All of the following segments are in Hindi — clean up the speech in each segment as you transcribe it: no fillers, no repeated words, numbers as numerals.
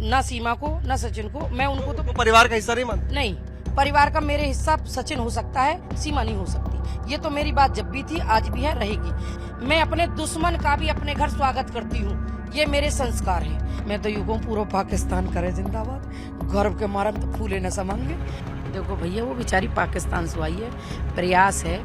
ना सीमा को ना सचिन को। मैं उनको तो परिवार का हिस्सा नहीं मानते? नहीं, परिवार का मेरे हिस्सा सचिन हो सकता है, सीमा नहीं हो सकती। ये तो मेरी बात जब भी थी, आज भी है, रहेगी। मैं अपने दुश्मन का भी अपने घर स्वागत करती हूँ, ये मेरे संस्कार है। मैं तो यूं कहूं, पूरा पाकिस्तान करे जिंदाबाद, गर्व के मारे तो फूले न समांगे। देखो भैया, वो बेचारी पाकिस्तान से आई है, प्रयास है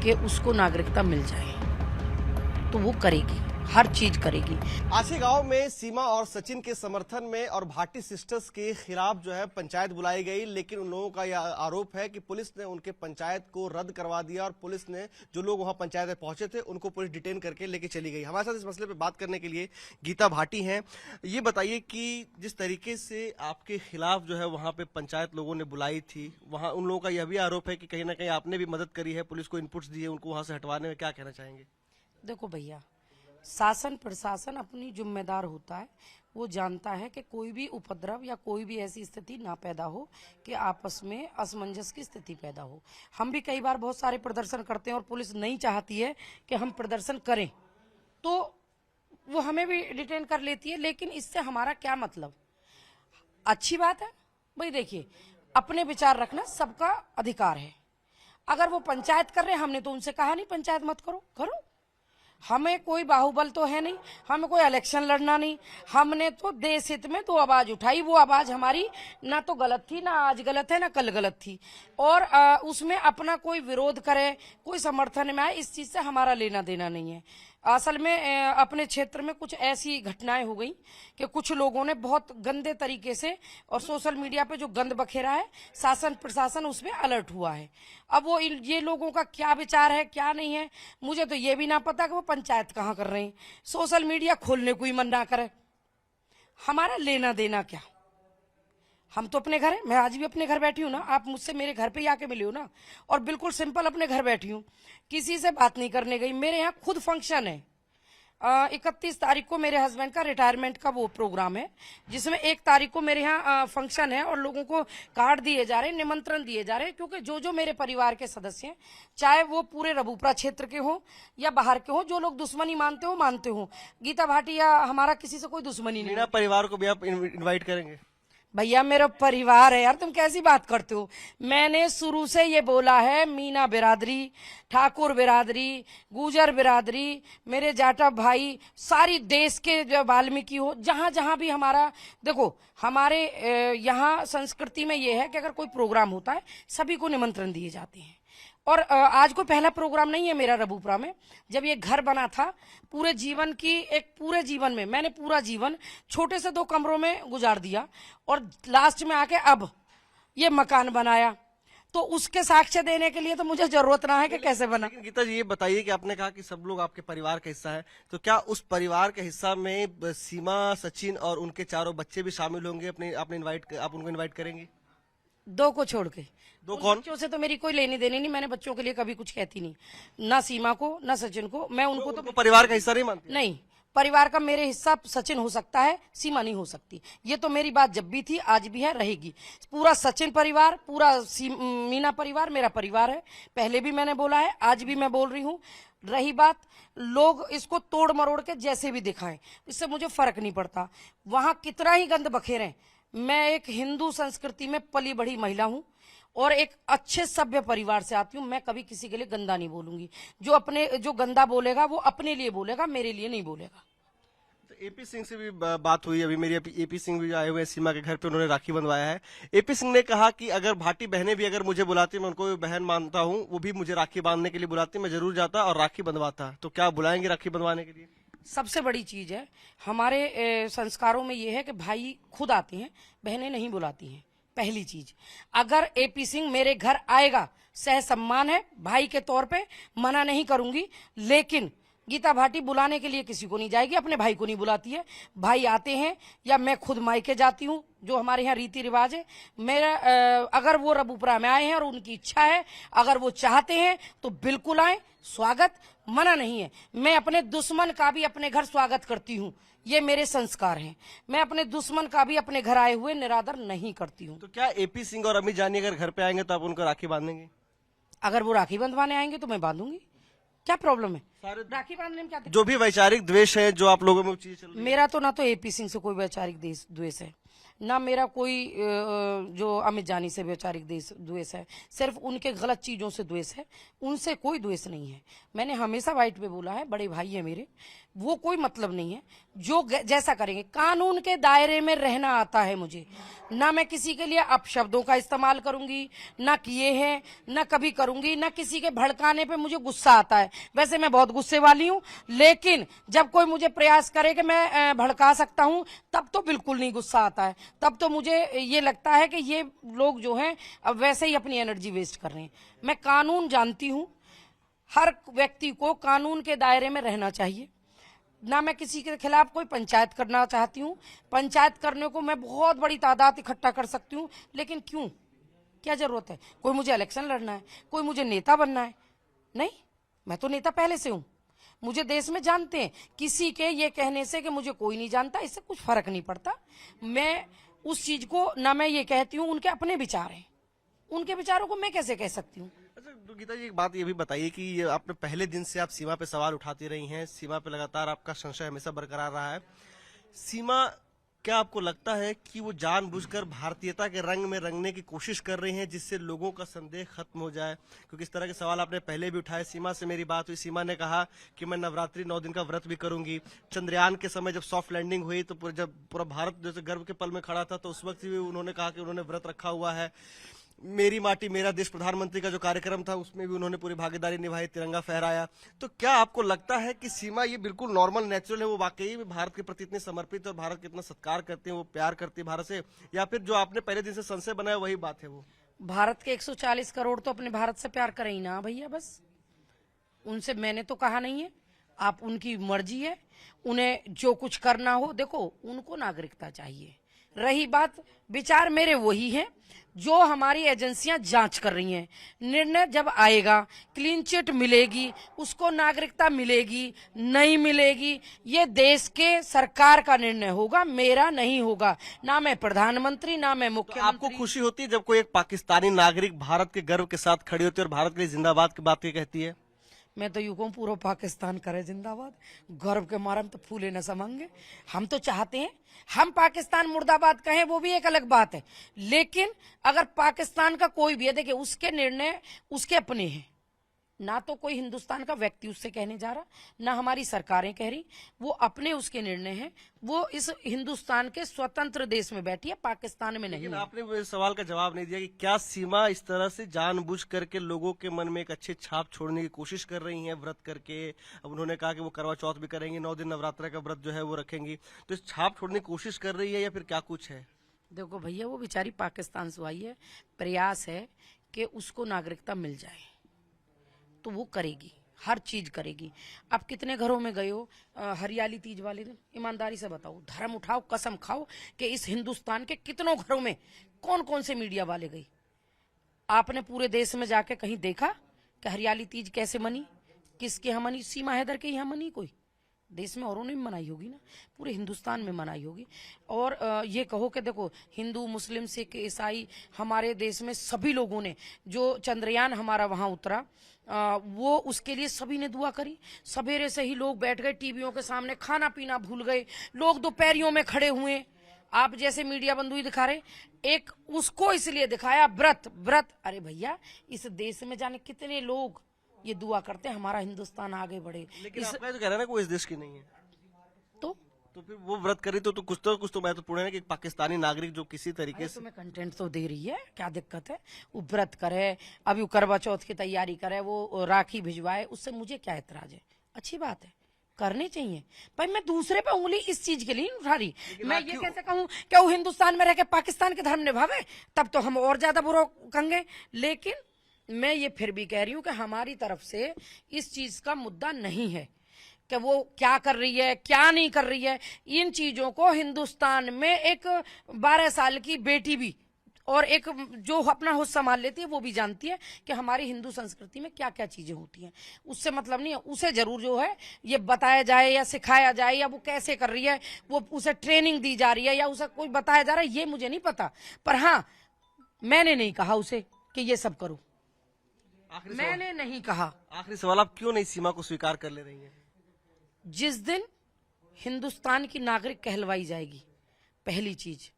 कि उसको नागरिकता मिल जाए, तो वो करेगी, हर चीज करेगी। आशी गांव में सीमा और सचिन के समर्थन में और भाटी सिस्टर्स के खिलाफ जो है पंचायत बुलाई गई, लेकिन उन लोगों का यह आरोप है कि पुलिस ने उनके पंचायत को रद्द करवा दिया और पुलिस ने जो लोग वहां पंचायत में पहुंचे थे उनको पुलिस डिटेन करके लेके चली गई। हमारे साथ इस मसले पे बात करने के लिए गीता भाटी हैं। ये बताइए कि जिस तरीके से आपके खिलाफ जो है वहां पे पंचायत लोगों ने बुलाई थी, वहां उन लोगों का यह भी आरोप है कि कहीं ना कहीं आपने भी मदद करी है, पुलिस को इनपुट्स दिए उनको वहां से हटवाने में, क्या कहना चाहेंगे? देखो भैया, शासन प्रशासन अपनी जिम्मेदार होता है, वो जानता है कि कोई भी उपद्रव या कोई भी ऐसी स्थिति ना पैदा हो कि आपस में असमंजस की स्थिति पैदा हो। हम भी कई बार बहुत सारे प्रदर्शन करते हैं और पुलिस नहीं चाहती है कि हम प्रदर्शन करें, तो वो हमें भी डिटेन कर लेती है, लेकिन इससे हमारा क्या मतलब? अच्छी बात है भाई, देखिए, अपने विचार रखना सबका अधिकार है। अगर वो पंचायत कर रहे हैं, हमने तो उनसे कहा नहीं पंचायत मत करो, करो। हमें कोई बाहुबल तो है नहीं, हमें कोई इलेक्शन लड़ना नहीं। हमने तो देश हित में तो आवाज उठाई, वो आवाज हमारी ना तो गलत थी, ना आज गलत है, ना कल गलत थी। और उसमें अपना कोई विरोध करे, कोई समर्थन में आए, इस चीज से हमारा लेना देना नहीं है। असल में अपने क्षेत्र में कुछ ऐसी घटनाएं हो गई कि कुछ लोगों ने बहुत गंदे तरीके से, और सोशल मीडिया पे जो गंद बखेरा है, शासन प्रशासन उसमें अलर्ट हुआ है। अब वो ये लोगों का क्या विचार है, क्या नहीं है, मुझे तो ये भी ना पता कि वो पंचायत कहाँ कर रहे हैं। सोशल मीडिया खोलने को ही मन ना करे, हमारा लेना देना क्या? हम तो अपने घर है, मैं आज भी अपने घर बैठी हूँ ना, आप मुझसे मेरे घर पे ही आके मिले हो ना, और बिल्कुल सिंपल अपने घर बैठी हूँ, किसी से बात नहीं करने गई। मेरे यहाँ खुद फंक्शन है, 31 तारीख को मेरे हस्बैंड का रिटायरमेंट का वो प्रोग्राम है, जिसमें 1 तारीख को मेरे यहाँ फंक्शन है, और लोगों को कार्ड दिए जा रहे हैं, निमंत्रण दिए जा रहे हैं, क्योंकि जो जो मेरे परिवार के सदस्य हैं, चाहे वो पूरे रबूपरा क्षेत्र के हों या बाहर के हों, जो लोग दुश्मनी मानते हो। गीता भाटिया, हमारा किसी से कोई दुश्मनी नहीं। मीना परिवार को भी आप इन्वाइट करेंगे? भैया, मेरा परिवार है यार, तुम कैसी बात करते हो? मैंने शुरू से ये बोला है, मीना बिरादरी, ठाकुर बिरादरी, गुजर बिरादरी, मेरे जाटा भाई, सारी देश के जो वाल्मीकि हो, जहां जहां भी हमारा, देखो हमारे यहाँ संस्कृति में ये है कि अगर कोई प्रोग्राम होता है, सभी को निमंत्रण दिए जाते हैं। और आज कोई पहला प्रोग्राम नहीं है मेरा रबूपरा में। जब ये घर बना था, पूरे जीवन में मैंने पूरा जीवन छोटे से 2 कमरों में गुजार दिया, और लास्ट में आके अब ये मकान बनाया, तो उसके साक्ष्य देने के लिए तो मुझे जरूरत ना है कि कैसे बना। गीता जी, ये बताइए कि आपने कहा कि सब लोग आपके परिवार का हिस्सा है, तो क्या उस परिवार के हिस्सा में सीमा, सचिन और उनके चारों बच्चे भी शामिल होंगे? आप उनको इन्वाइट करेंगे? 2 को छोड़ के। 2 कौन? बच्चों से तो मेरी कोई लेनी देनी नहीं, मैंने बच्चों के लिए कभी कुछ कहती नहीं, ना सीमा को ना सचिन को। मैं उनको तो परिवार का हिस्सा नहीं मानती? नहीं, परिवार का मेरे हिस्सा सचिन हो सकता है, सीमा नहीं हो सकती। ये तो मेरी बात जब भी थी, आज भी है, रहेगी। पूरा सचिन परिवार, पूरा मीना परिवार मेरा परिवार है। पहले भी मैंने बोला है, आज भी मैं बोल रही हूँ। रही बात, लोग इसको तोड़ मरोड़ के जैसे भी दिखाएं, इससे मुझे फर्क नहीं पड़ता। वहां कितना ही गंद बखेरें, मैं एक हिंदू संस्कृति में पली बड़ी महिला हूं और एक अच्छे सभ्य परिवार से आती हूं। मैं कभी किसी के लिए गंदा नहीं बोलूंगी। जो गंदा बोलेगा वो अपने लिए बोलेगा, मेरे लिए नहीं बोलेगा। तो एपी सिंह से भी बात हुई अभी मेरी। एपी सिंह भी आए हुए सीमा के घर पे, उन्होंने राखी बंधवाया है। एपी सिंह ने कहा कि अगर भाटी बहनें भी अगर मुझे बुलाती, मैं उनको बहन मानता हूं, वो भी मुझे राखी बांधने के लिए बुलाती, मैं जरूर जाता और राखी बंधवाता। तो क्या बुलाएंगे राखी बंधवाने के लिए? सबसे बड़ी चीज है हमारे संस्कारों में ये है कि भाई खुद आते हैं, बहनें नहीं बुलाती हैं। पहली चीज, अगर एपी सिंह मेरे घर आएगा, सह सम्मान है, भाई के तौर पे मना नहीं करूंगी, लेकिन गीता भाटी बुलाने के लिए किसी को नहीं जाएगी, अपने भाई को नहीं बुलाती है। भाई आते हैं या मैं खुद मायके जाती हूँ, जो हमारे यहाँ रीति रिवाज है। मेरा अगर वो रबूपरा में आए हैं और उनकी इच्छा है, अगर वो चाहते हैं तो बिल्कुल आए, स्वागत, मना नहीं है। मैं अपने दुश्मन का भी अपने घर स्वागत करती हूँ, ये मेरे संस्कार हैं। मैं अपने दुश्मन का भी अपने घर आए हुए निरादर नहीं करती हूँ। तो क्या एपी सिंह और अमित जानी अगर घर पे आएंगे तो आप उनको राखी बांधेंगे? अगर वो राखी बंधवाने आएंगे तो मैं बांधूंगी, क्या प्रॉब्लम है? सारे राखी बांधने में क्या जो भी वैचारिक द्वेष है जो आप लोगों में चीज चल रही है? मेरा तो ना तो एपी सिंह से कोई वैचारिक द्वेष है, ना मेरा कोई जो अमित जानी से वैचारिक द्वेष है, सिर्फ उनके गलत चीज़ों से द्वेष है, उनसे कोई द्वेष नहीं है। मैंने हमेशा वाइट पे बोला है, बड़े भाई है मेरे, वो कोई मतलब नहीं है, जो जैसा करेंगे। कानून के दायरे में रहना आता है मुझे, ना मैं किसी के लिए अपशब्दों का इस्तेमाल करूंगी, ना किए हैं, ना कभी करूंगी, ना किसी के भड़काने पे मुझे गुस्सा आता है। वैसे मैं बहुत गुस्से वाली हूं, लेकिन जब कोई मुझे प्रयास करे कि मैं भड़का सकता हूं, तब तो बिल्कुल नहीं गुस्सा आता है। तब तो मुझे ये लगता है कि ये लोग जो हैं अब वैसे ही अपनी एनर्जी वेस्ट कर रहे हैं। मैं कानून जानती हूं, हर व्यक्ति को कानून के दायरे में रहना चाहिए। ना मैं किसी के खिलाफ कोई पंचायत करना चाहती हूँ, पंचायत करने को मैं बहुत बड़ी तादाद इकट्ठा कर सकती हूँ, लेकिन क्यों, क्या जरूरत है? कोई मुझे इलेक्शन लड़ना है, कोई मुझे नेता बनना है? नहीं, मैं तो नेता पहले से हूँ। मुझे देश में जानते हैं, किसी के ये कहने से कि मुझे कोई नहीं जानता, इससे कुछ फर्क नहीं पड़ता। मैं उस चीज को, ना मैं ये कहती हूँ, उनके अपने विचार हैं, उनके विचारों को मैं कैसे कह सकती हूँ? अच्छा, तो गीता जी एक बात ये भी बताइए कि ये आपने पहले दिन से आप सीमा पे सवाल उठाती रही हैं, सीमा पे लगातार आपका संशय हमेशा बरकरार रहा है। सीमा, क्या आपको लगता है कि वो जानबूझकर भारतीयता के रंग में रंगने की कोशिश कर रही हैं, जिससे लोगों का संदेह खत्म हो जाए? क्योंकि इस तरह के सवाल आपने पहले भी उठाए। सीमा से मेरी बात हुई, सीमा ने कहा कि मैं नवरात्रि 9 दिन का व्रत भी करूंगी। चंद्रयान के समय जब सॉफ्ट लैंडिंग हुई तो जब पूरा भारत जैसे गर्व के पल में खड़ा था, तो उस वक्त भी उन्होंने कहा कि उन्होंने व्रत रखा हुआ है। मेरी माटी मेरा देश प्रधानमंत्री का जो कार्यक्रम था, उसमें भी उन्होंने पूरी भागीदारी निभाई, तिरंगा फहराया। तो क्या आपको लगता है कि सीमा ये बिल्कुल नॉर्मल, नेचुरल है, वो वाकई में भारत के प्रति इतने समर्पित और भारत के इतना सत्कार करते हैं, वो प्यार करती है भारत से, या फिर जो आपने पहले दिन से संशय बनाया वही बात है? वो भारत के 140 करोड़ तो अपने भारत से प्यार करें ही ना भैया, बस। उनसे मैंने तो कहा नहीं है, आप, उनकी मर्जी है, उन्हें जो कुछ करना हो। देखो, उनको नागरिकता चाहिए। रही बात, विचार मेरे वही हैं जो हमारी एजेंसियां जांच कर रही हैं। निर्णय जब आएगा, क्लीन चिट मिलेगी, उसको नागरिकता मिलेगी नहीं मिलेगी, ये देश के सरकार का निर्णय होगा, मेरा नहीं होगा। ना मैं प्रधानमंत्री, ना मैं मुख्यमंत्री। आपको खुशी होती है जब कोई एक पाकिस्तानी नागरिक भारत के गर्व के साथ खड़ी होती है और भारत के लिए जिंदाबाद की बात कहती है? मैं तो यूं कहूं, पूरा पाकिस्तान करे जिंदाबाद, गर्व के मारे हम तो फूले न समाएंगे। हम तो चाहते हैं हम पाकिस्तान मुर्दाबाद कहें, वो भी एक अलग बात है, लेकिन अगर पाकिस्तान का कोई भी है, देखिए, उसके निर्णय उसके अपने हैं, ना तो कोई हिंदुस्तान का व्यक्ति उससे कहने जा रहा, ना हमारी सरकारें कह रही, वो अपने उसके निर्णय हैं। वो इस हिंदुस्तान के स्वतंत्र देश में बैठी है, पाकिस्तान में नहीं। लेकिन आपने वो सवाल का जवाब नहीं दिया कि क्या सीमा इस तरह से जानबूझ करके लोगों के मन में एक अच्छी छाप छोड़ने की कोशिश कर रही हैं व्रत करके? अब उन्होंने कहा कि वो करवा चौथ भी करेंगी, 9 दिन नवरात्र का व्रत जो है वो रखेंगी, तो इस छाप छोड़ने की कोशिश कर रही है या फिर क्या कुछ है? देखो भैया, वो बेचारी पाकिस्तान से आई है, प्रयास है कि उसको नागरिकता मिल जाए, तो वो करेगी, हर चीज करेगी। आप कितने घरों में गए हो हरियाली तीज वाले दिन? ईमानदारी से बताओ, धर्म उठाओ, कसम खाओ कि इस हिंदुस्तान के कितनों घरों में कौन कौन से मीडिया वाले गए? आपने पूरे देश में जाके कहीं देखा कि हरियाली तीज कैसे मनी, किसके यहाँ मनी? सीमा हैदर के यहाँ मनी? कोई देश में औरों ने भी मनाई होगी ना, पूरे हिंदुस्तान में मनाई होगी। और ये कहो कि देखो, हिंदू, मुस्लिम, सिख, ईसाई, हमारे देश में सभी लोगों ने, जो चंद्रयान हमारा वहां उतरा, वो उसके लिए सभी ने दुआ करी। सवेरे से ही लोग बैठ गए टीवियों के सामने, खाना पीना भूल गए, लोग दोपहरियों में खड़े हुए। आप जैसे मीडिया बंधु ही दिखा रहे, एक उसको इसलिए दिखाया व्रत व्रत। अरे भैया, इस देश में जाने कितने लोग ये दुआ करते हैं हमारा हिंदुस्तान आगे बढ़े। लेकिन आपका तो कह रहा है ना कोई इस देश की नहीं है, तो फिर वो व्रत करी तो कुछ तो महत्वपूर्ण है कि एक पाकिस्तानी नागरिक जो किसी तरीके से तुम्हें कंटेंट तो दे रही है, क्या दिक्कत है? वो व्रत करे, अभी वो करवा चौथ की तैयारी करे, वो राखी भिजवाए, उससे मुझे क्या एतराज है? अच्छी बात है, करनी चाहिए। पर मैं दूसरे पे उंगली इस चीज के लिए नहीं उठा रही। मैं ये कैसे कहूँ कि वो हिंदुस्तान में रह के पाकिस्तान के धर्म निभावे, तब तो हम और ज्यादा बुरा कहेंगे। लेकिन मैं ये फिर भी कह रही हूँ कि हमारी तरफ से इस चीज का मुद्दा नहीं है कि वो क्या कर रही है, क्या नहीं कर रही है। इन चीजों को हिंदुस्तान में एक 12 साल की बेटी भी और एक जो अपना होश संभाल लेती है, वो भी जानती है कि हमारी हिंदू संस्कृति में क्या क्या चीजें होती हैं। उससे मतलब नहीं है, उसे जरूर जो है ये बताया जाए या सिखाया जाए, या वो कैसे कर रही है, वो उसे ट्रेनिंग दी जा रही है या उसे कोई बताया जा रहा है, ये मुझे नहीं पता। पर हाँ, मैंने नहीं कहा उसे कि ये सब करो, मैंने नहीं कहा। आखिरी सवाल, आप क्यों नहीं सीमा को स्वीकार कर ले रही हैं? जिस दिन हिंदुस्तान की नागरिक कहलवाई जाएगी, पहली चीज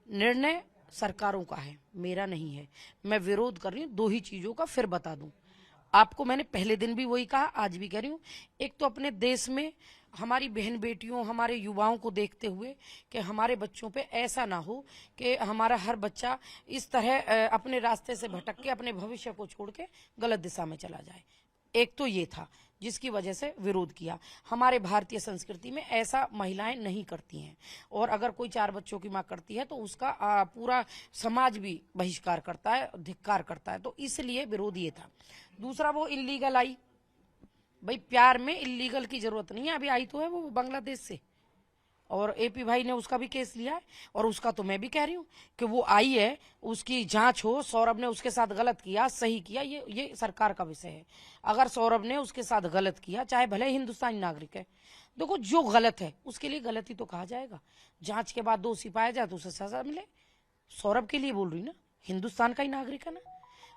निर्णय सरकारों का है, मेरा नहीं है। मैं विरोध कर रही हूँ 2 ही चीजों का, फिर बता दूं आपको। मैंने पहले दिन भी वही कहा, आज भी कह रही हूँ। एक तो अपने देश में हमारी बहन बेटियों, हमारे युवाओं को देखते हुए कि हमारे बच्चों पे ऐसा ना हो कि हमारा हर बच्चा इस तरह अपने रास्ते से भटक के अपने भविष्य को छोड़ के गलत दिशा में चला जाए। एक तो ये था जिसकी वजह से विरोध किया। हमारे भारतीय संस्कृति में ऐसा महिलाएं नहीं करती हैं, और अगर कोई 4 बच्चों की मां करती है तो उसका पूरा समाज भी बहिष्कार करता है, धिक्कार करता है। तो इसलिए विरोध ये था। दूसरा, वो इल्लीगल आई। भाई प्यार में इल्लीगल की जरूरत नहीं है। अभी आई तो है वो बांग्लादेश से, और एपी भाई ने उसका भी केस लिया है। और उसका तो मैं भी कह रही हूँ कि वो आई है, उसकी जांच हो। सौरभ ने उसके साथ गलत किया, सही किया, ये सरकार का विषय है। अगर सौरभ ने उसके साथ गलत किया, चाहे भले हिंदुस्तानी नागरिक है, देखो जो गलत है उसके लिए गलत ही तो कहा जाएगा। जांच के बाद दोषी पाया जाए तो उसे सजा मिले। सौरभ के लिए बोल रही ना, हिंदुस्तान का ही नागरिक है ना।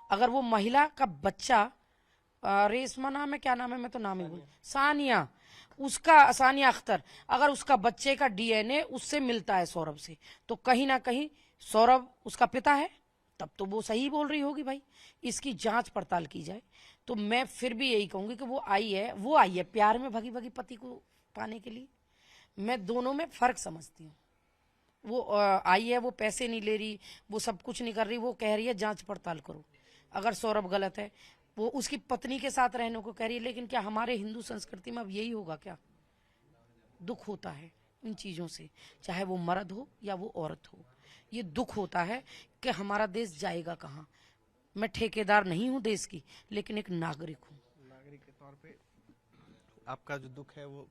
अगर वो महिला का बच्चा, रेशमा नाम है, क्या नाम है, मैं तो नाम ही भूल, सानिया, उसका, सानिया अख्तर, अगर उसका बच्चे का डीएनए उससे मिलता है सौरभ से, तो कहीं ना कहीं सौरभ उसका पिता है, तब तो वो सही बोल रही होगी। भाई इसकी जांच पड़ताल की जाए। तो मैं फिर भी यही कहूंगी कि वो आई है प्यार में भगी भगी पति को पाने के लिए। मैं दोनों में फर्क समझती हूँ। वो आई है, वो पैसे नहीं ले रही, वो सब कुछ नहीं कर रही, वो कह रही है जांच पड़ताल करो। अगर सौरभ गलत है, वो उसकी पत्नी के साथ रहने को कह रही है। लेकिन क्या हमारे हिंदू संस्कृति में अब यही होगा क्या? दुख होता है इन चीजों से, चाहे वो मर्द हो या वो औरत हो। ये दुख होता है कि हमारा देश जाएगा कहाँ। मैं ठेकेदार नहीं हूँ देश की, लेकिन एक नागरिक हूँ। नागरिक के तौर पे आपका जो दुख है वो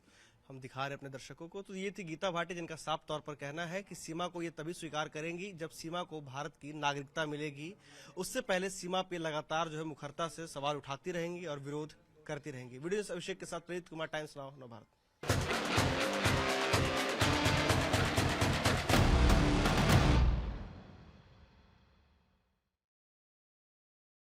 हम दिखा रहे हैं अपने दर्शकों को। तो ये थी गीता भाटी, जिनका साफ तौर पर कहना है कि सीमा को ये तभी स्वीकार करेंगी जब सीमा को भारत की नागरिकता मिलेगी। उससे पहले सीमा पे लगातार जो है मुखरता से सवाल उठाती रहेंगी और विरोध करती रहेंगी। वीडियो अभिषेक के साथ प्रेरित कुमार, टाइम्स नाउ नव भारत।